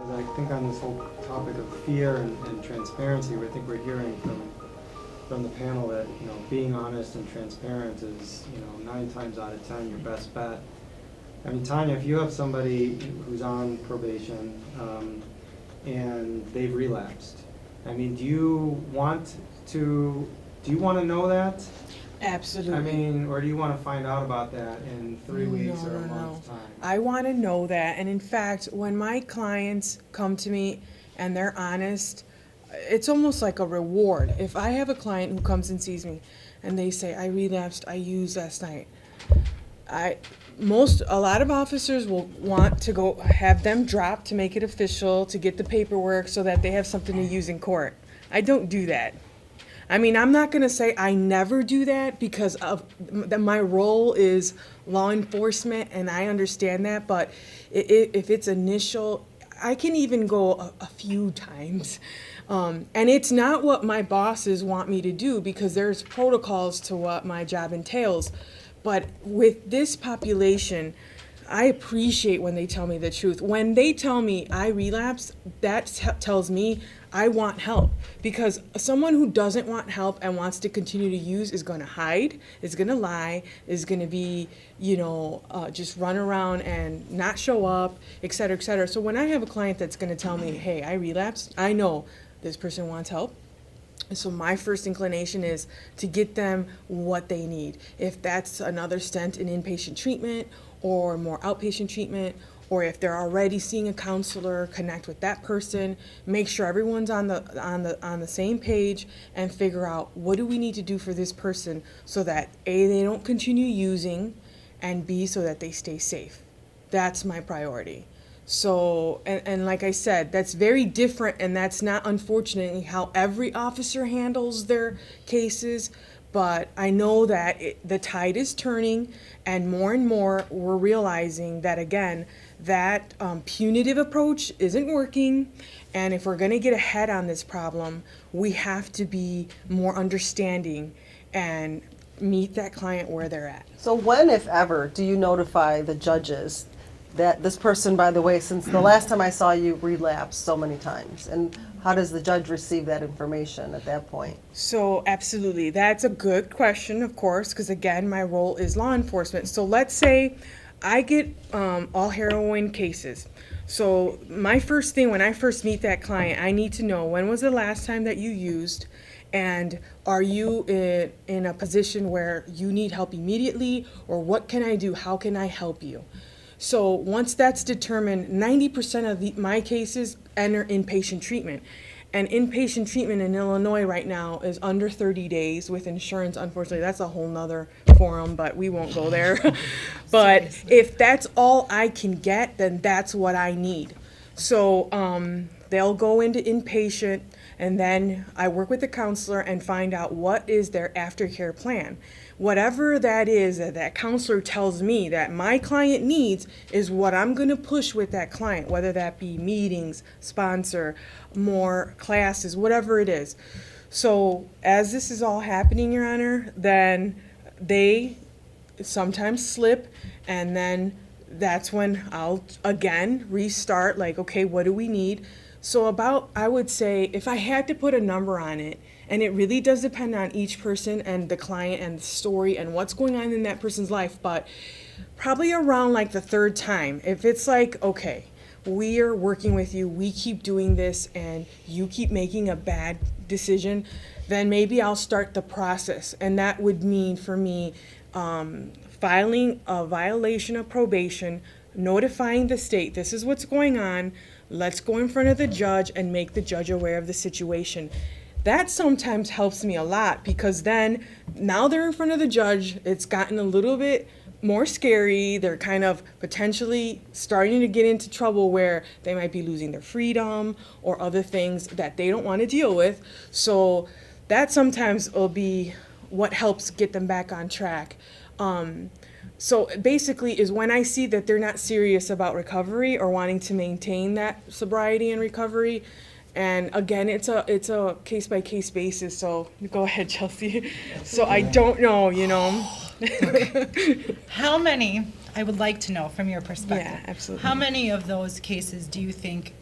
Because I think on this whole topic of fear and transparency, I think we're hearing from the panel that, being honest and transparent is, 9 times out of 10 your best bet. I mean, Tanya, if you have somebody who's on probation and they've relapsed, I mean, do you want to know that? Absolutely. I mean, or do you want to find out about that in 3 weeks or a No. month's time? I want to know that. And in fact, when my clients come to me and they're honest, it's almost like a reward. If I have a client who comes and sees me and they say, I relapsed, I used last night, a lot of officers will want to go have them drop to make it official, to get the paperwork so that they have something to use in court. I don't do that. I mean, I'm not going to say I never do that because my role is law enforcement, and I understand that. But if it's initial, I can even go a few times. And it's not what my bosses want me to do because there's protocols to what my job entails. But with this population, I appreciate when they tell me the truth. When they tell me I relapsed, that tells me I want help. Because someone who doesn't want help and wants to continue to use is going to hide, is going to lie, is going to be, just run around and not show up, et cetera, et cetera. So when I have a client that's going to tell me, hey, I relapsed, I know this person wants help. And so my first inclination is to get them what they need. If that's another stent in inpatient treatment or more outpatient treatment, or if they're already seeing a counselor, connect with that person, make sure everyone's on the same page and figure out what do we need to do for this person so that A, they don't continue using, and B, so that they stay safe. That's my priority. So, and like I said, that's very different, and that's not, unfortunately, how every officer handles their cases, but I know that the tide is turning, and more we're realizing that, again, that punitive approach isn't working, and if we're going to get ahead on this problem, we have to be more understanding and meet that client where they're at. So when, if ever, do you notify the judges that this person, by the way, since the last time I saw you, relapsed so many times? And how does the judge receive that information at that point? So absolutely, that's a good question, of course, because again, my role is law enforcement. So let's say I get all heroin cases. So my first thing when I first meet that client, I need to know when was the last time that you used, and are you in a position where you need help immediately, or what can I do? How can I help you? So once that's determined, 90% of my cases enter inpatient treatment. And inpatient treatment in Illinois right now is under 30 days with insurance. Unfortunately, that's a whole nother forum, but we won't go there. But if that's all I can get, then that's what I need. So they'll go into inpatient, and then I work with the counselor and find out what is their aftercare plan. Whatever that is that counselor tells me that my client needs is what I'm going to push with that client, whether that be meetings, sponsor, more classes, whatever it is. So as this is all happening, Your Honor, then they sometimes slip, and then that's when I'll again restart, like, okay, what do we need? So about, I would say, if I had to put a number on it, and it really does depend on each person and the client and the story and what's going on in that person's life, but probably around like the third time. If it's like, okay, we are working with you, we keep doing this, and you keep making a bad decision, then maybe I'll start the process. And that would mean for me filing a violation of probation, notifying the state, this is what's going on, let's go in front of the judge and make the judge aware of the situation. That sometimes helps me a lot because then now they're in front of the judge, it's gotten a little bit more scary, they're kind of potentially starting to get into trouble where they might be losing their freedom or other things that they don't want to deal with. So that sometimes will be what helps get them back on track. So basically is when I see that they're not serious about recovery or wanting to maintain that sobriety and recovery. And again, it's a case-by-case basis, so go ahead, Chelsea. So I don't know, How many, I would like to know from your perspective. Yeah, absolutely. How many of those cases do you think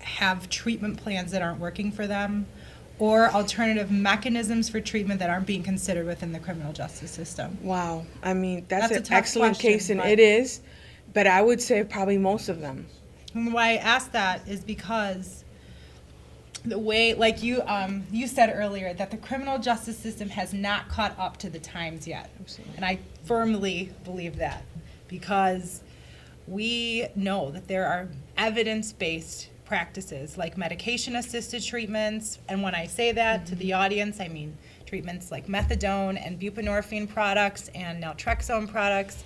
have treatment plans that aren't working for them, or alternative mechanisms for treatment that aren't being considered within the criminal justice system? Wow. I mean, that's That's a an tough excellent question, case, and but- it is. But I would say probably most of them. And why I ask that is because the way, like you said earlier, that the criminal justice system has not caught up to the times yet. Absolutely. And I firmly believe that, because we know that there are evidence-based practices like medication-assisted treatments, and when I say that to the audience, I mean treatments like methadone and buprenorphine products and naltrexone products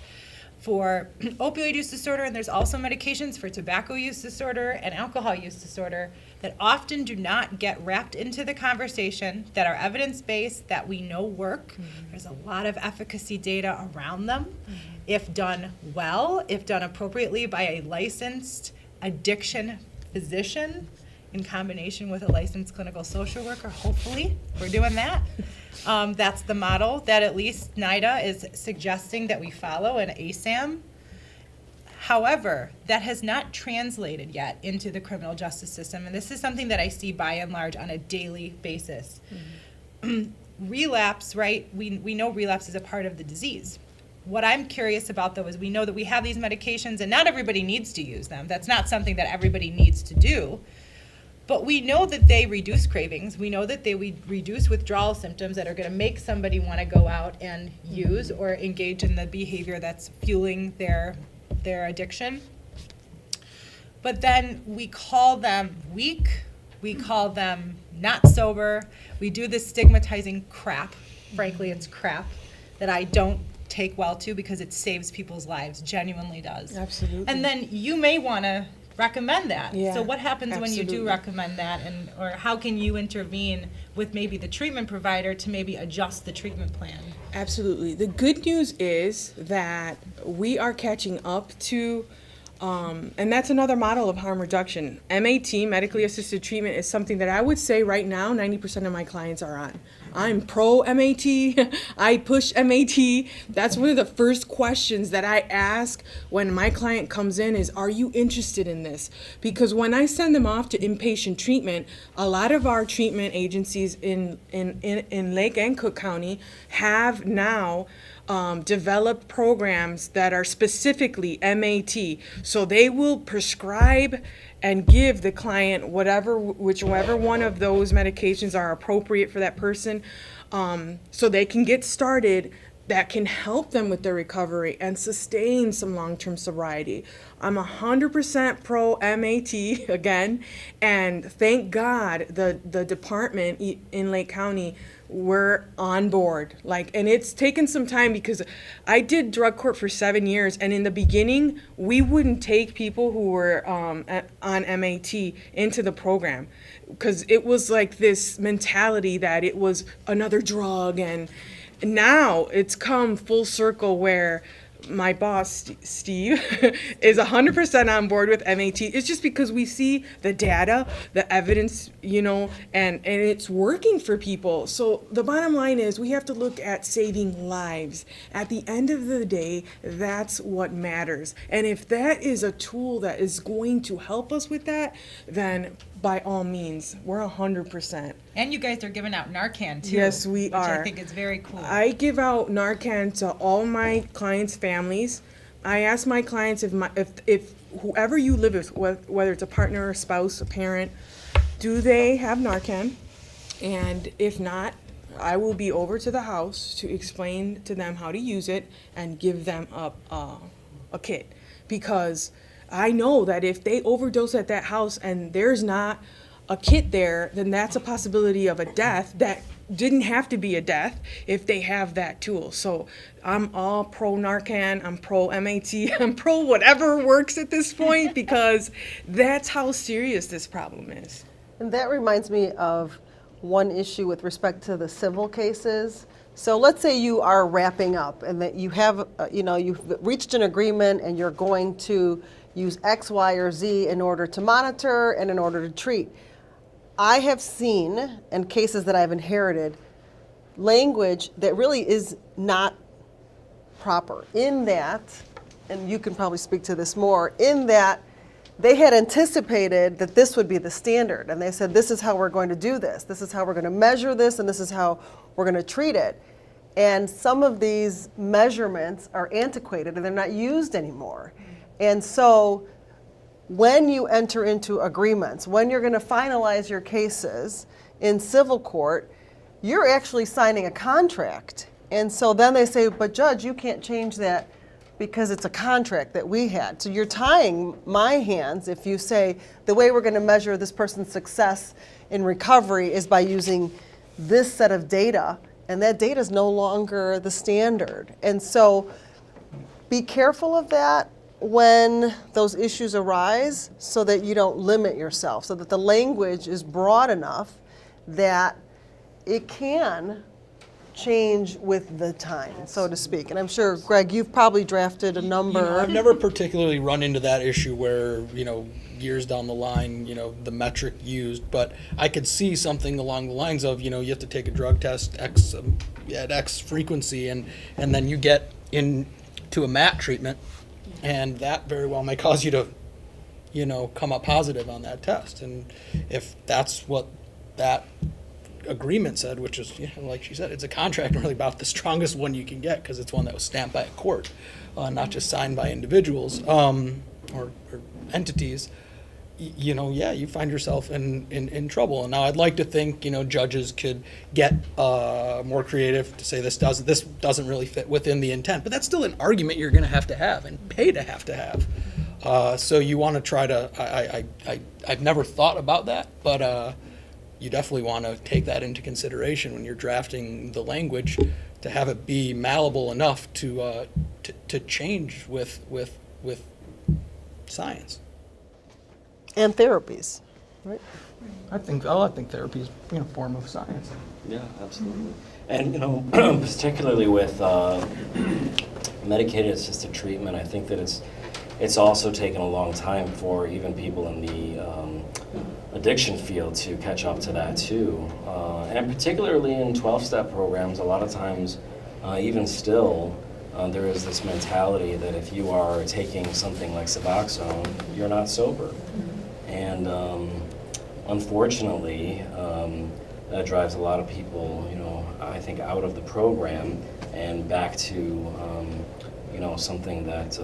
for opioid use disorder, and there's also medications for tobacco use disorder and alcohol use disorder that often do not get wrapped into the conversation, that are evidence-based, that we know work. There's a lot of efficacy data around them. If done well, if done appropriately by a licensed addiction physician in combination with a licensed clinical social worker, hopefully, we're doing that. That's the model that at least NIDA is suggesting that we follow in ASAM. However, that has not translated yet into the criminal justice system, and this is something that I see by and large on a daily basis. Relapse, right? We know relapse is a part of the disease. What I'm curious about, though, is we know that we have these medications, and not everybody needs to use them. That's not something that everybody needs to do. But we know that they reduce cravings. We know that they reduce withdrawal symptoms that are going to make somebody want to go out and use or engage in the behavior that's fueling their addiction. But then we call them weak. We call them not sober. We do this stigmatizing crap. Frankly, it's crap that I don't take well to, because it saves people's lives, genuinely does. Absolutely. And then you may want to recommend that. Yeah, So what happens when you do absolutely. recommend that, and or how can you intervene with maybe the treatment provider to maybe adjust the treatment plan? Absolutely. The good news is that we are catching up to, and that's another model of harm reduction. MAT, medically assisted treatment, is something that I would say right now 90% of my clients are on. I'm pro MAT. I push MAT. That's one of the first questions that I ask when my client comes in is, are you interested in this? Because when I send them off to inpatient treatment, a lot of our treatment agencies in Lake and Cook County have now developed programs that are specifically MAT. So they will prescribe and give the client whichever one of those medications are appropriate for that person, so they can get started, that can help them with their recovery and sustain some long-term sobriety. I'm 100% pro MAT again, and thank God the department in Lake County, we're on board. And it's taken some time, because I did drug court for 7 years, and in the beginning, we wouldn't take people who were on MAT into the program, because it was like this mentality that it was another drug, and now it's come full circle where my boss, Steve, is 100% on board with MAT. It's just because we see the data, the evidence, and it's working for people. So the bottom line is we have to look at saving lives. At the end of the day, that's what matters. And if that is a tool that is going to help us with that, then by all means, we're 100%. And you guys are giving out Narcan too. Yes, we which are. I think is very cool. I give out Narcan to all my clients' families. I ask my clients if whoever you live with, whether it's a partner, a spouse, a parent, do they have Narcan? And if not, I will be over to the house to explain to them how to use it and give them a kit. Because I know that if they overdose at that house and there's not a kit there, then that's a possibility of a death that didn't have to be a death if they have that tool. So I'm all pro Narcan, I'm pro MAT, I'm pro whatever works at this point, because that's how serious this problem is. And that reminds me of one issue with respect to the civil cases. So let's say you are wrapping up and that you have, you've reached an agreement and you're going to use X, Y, or Z in order to monitor and in order to treat. I have seen, in cases that I've inherited, language that really is not proper in that, and you can probably speak to this more, in that they had anticipated that this would be the standard, and they said, this is how we're going to do this. This is how we're going to measure this, and this is how we're going to treat it. And some of these measurements are antiquated and they're not used anymore. And so when you enter into agreements, when you're going to finalize your cases in civil court, you're actually signing a contract. And so then they say, but judge, you can't change that because it's a contract that we had. So you're tying my hands if you say the way we're going to measure this person's success in recovery is by using this set of data, and that data is no longer the standard. And so be careful of that when those issues arise so that you don't limit yourself, so that the language is broad enough that it can change with the time, so to speak. And I'm sure, Greg, you've probably drafted a number. I've never particularly run into that issue where, years down the line, the metric used, but I could see something along the lines of, you have to take a drug test at X frequency, and then you get into a MAT treatment, and that very well may cause you to, come up positive on that test. And if that's what that agreement said, which is, like she said, it's a contract really about the strongest one you can get because it's one that was stamped by a court, not just signed by individuals or entities. You find yourself in trouble. And now I'd like to think, judges could get more creative to say this doesn't really fit within the intent, but that's still an argument you're going to have and pay to have. So you want to try to. I've never thought about that, but. You definitely want to take that into consideration when you're drafting the language to have it be malleable enough to change with science. And therapies, right? I think therapy is a form of science. Yeah, absolutely. And particularly with medicated assisted treatment, I think that it's also taken a long time for even people in the addiction field to catch up to that too. And particularly in 12-step programs, a lot of times, even still, there is this mentality that if you are taking something like Suboxone, you're not sober. And unfortunately, that drives a lot of people, I think, out of the program and back to, something that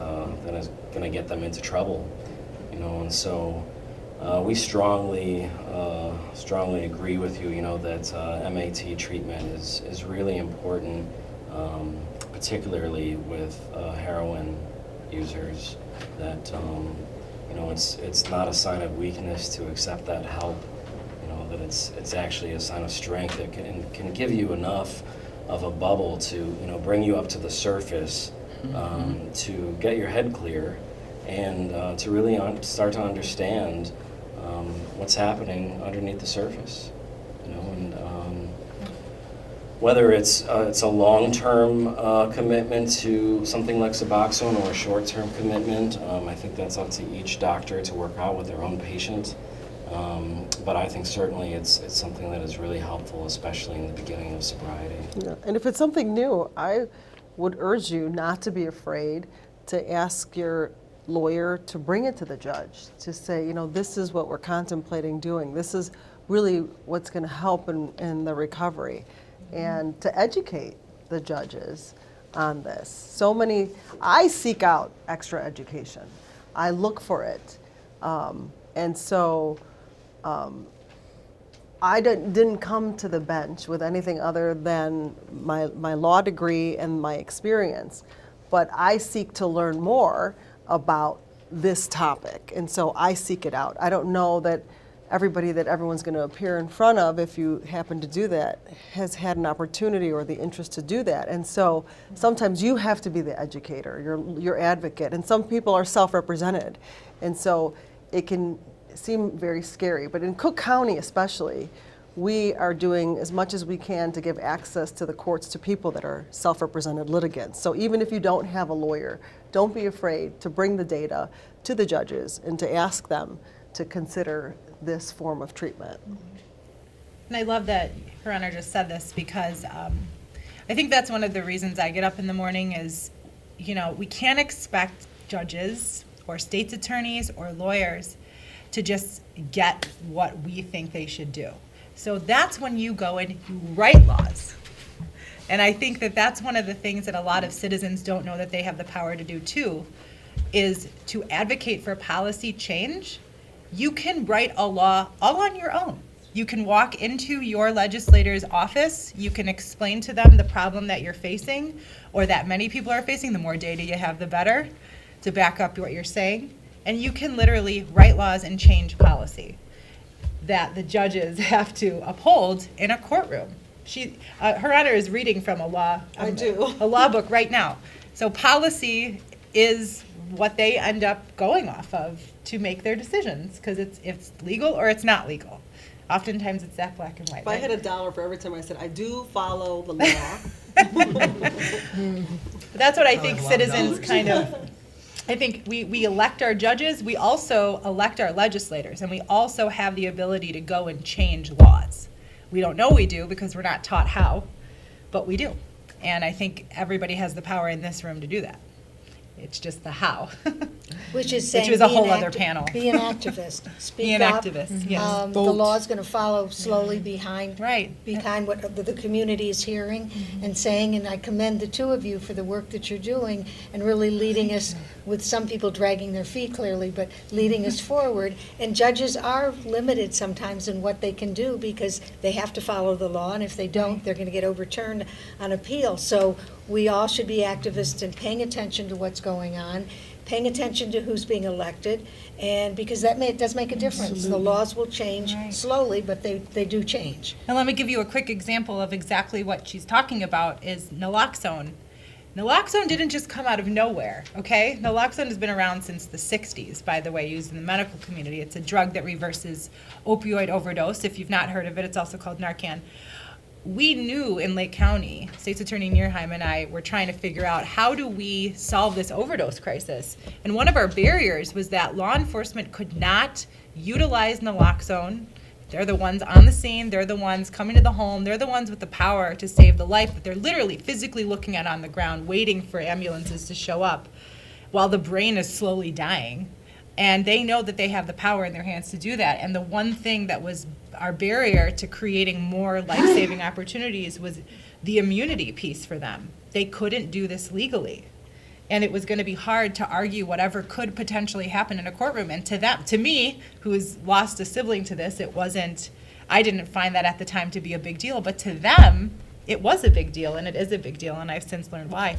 is going to get them into trouble, and so we strongly agree with you, that MAT treatment is really important, particularly with heroin users, that, it's not a sign of weakness to accept that help, that it's actually a sign of strength that can give you enough of a bubble to, bring you up to the surface, to get your head clear and to really start to understand what's happening underneath the surface, and whether it's a long-term commitment to something like Suboxone or a short-term commitment, I think that's up to each doctor to work out with their own patient. But I think certainly it's something that is really helpful, especially in the beginning of sobriety. Yeah. And if it's something new, I would urge you not to be afraid to ask your lawyer to bring it to the judge, to say, this is what we're contemplating doing. This is really what's going to help in the recovery, and to educate the judges on this. I seek out extra education. I look for it. And so I didn't come to the bench with anything other than my law degree and my experience, but I seek to learn more about this topic, and so I seek it out. I don't know that everybody that everyone's going to appear in front of, if you happen to do that, has had an opportunity or the interest to do that. And so sometimes you have to be the educator, your advocate, and some people are self-represented, and so it can seem very scary. But in Cook County especially, we are doing as much as we can to give access to the courts to people that are self-represented litigants. So even if you don't have a lawyer, don't be afraid to bring the data to the judges and to ask them to consider this form of treatment. And I love that Her Honor just said this, because I think that's one of the reasons I get up in the morning is, we can't expect judges for state's attorneys or lawyers to just get what we think they should do. So that's when you go and you write laws. And I think that that's one of the things that a lot of citizens don't know that they have the power to do too, is to advocate for policy change. You can write a law all on your own. You can walk into your legislator's office, you can explain to them the problem that you're facing, or that many people are facing. The more data you have, the better, to back up what you're saying. And you can literally write laws and change policy that the judges have to uphold in a courtroom. Her Honor is reading from a law book right now. So policy is what they end up going off of to make their decisions, because it's legal or it's not legal. Oftentimes it's that black and white. If I had $1 for every time I said, I do follow the law. That's what I think citizens kind of, I think we elect our judges, we also elect our legislators, and we also have the ability to go and change laws. We don't know we do because we're not taught how, but we do. And I think everybody has the power in this room to do that. It's just the how. Which is saying, Which was a be whole an other panel. Be an activist. Speak Be an up. activist, yes. The law's going to follow slowly behind Right. what the community is hearing and saying, and I commend the two of you for the work that you're doing and really leading us, with some people dragging their feet clearly, but leading us forward. And judges are limited sometimes in what they can do because they have to follow the law, and if they don't, they're going to get overturned on appeal. So we all should be activists and paying attention to what's going on, paying attention to who's being elected, and because does make a difference. The laws will change slowly, but they do change. And let me give you a quick example of exactly what she's talking about is naloxone. Naloxone didn't just come out of nowhere, okay? Naloxone has been around since the 60s, by the way, used in the medical community. It's a drug that reverses opioid overdose. If you've not heard of it, it's also called Narcan. We knew in Lake County, State's Attorney Nierheim and I were trying to figure out how do we solve this overdose crisis. And one of our barriers was that law enforcement could not utilize naloxone. They're the ones on the scene, they're the ones coming to the home, they're the ones with the power to save the life that they're literally physically looking at on the ground, waiting for ambulances to show up while the brain is slowly dying. And they know that they have the power in their hands to do that. And the one thing that was our barrier to creating more life-saving opportunities was the immunity piece for them. They couldn't do this legally. And it was going to be hard to argue whatever could potentially happen in a courtroom. And to me, who's lost a sibling to this, I didn't find that at the time to be a big deal. But to them, it was a big deal, and it is a big deal, and I've since learned why.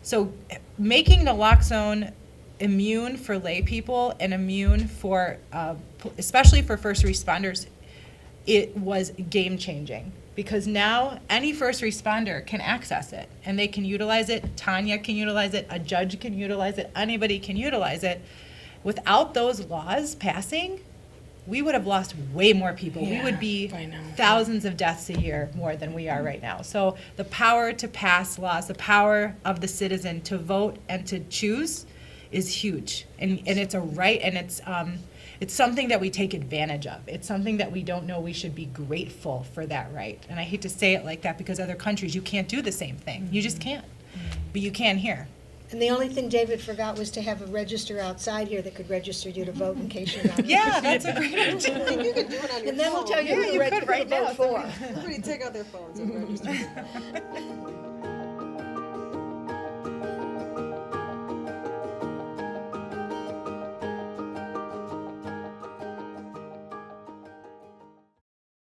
So making naloxone immune for lay people and immune for, especially for first responders, it was game changing. Because now any first responder can access it, and they can utilize it. Tanya can utilize it, a judge can utilize it, anybody can utilize it. Without those laws passing, we would have lost way more people. We would be thousands of deaths a year more than we are right now. So the power to pass laws, the power of the citizen to vote and to choose is huge. And it's a right, and it's something that we take advantage of. It's something that we don't know we should be grateful for that right. And I hate to say it like that because other countries, you can't do the same thing. You just can't. But you can here. And the only thing David forgot was to have a register outside here that could register you to vote in case you're not. Yeah, that's a great idea. You can do it on your And then we'll phone. tell you who to you could right vote now. for. Everybody take out their phones and register.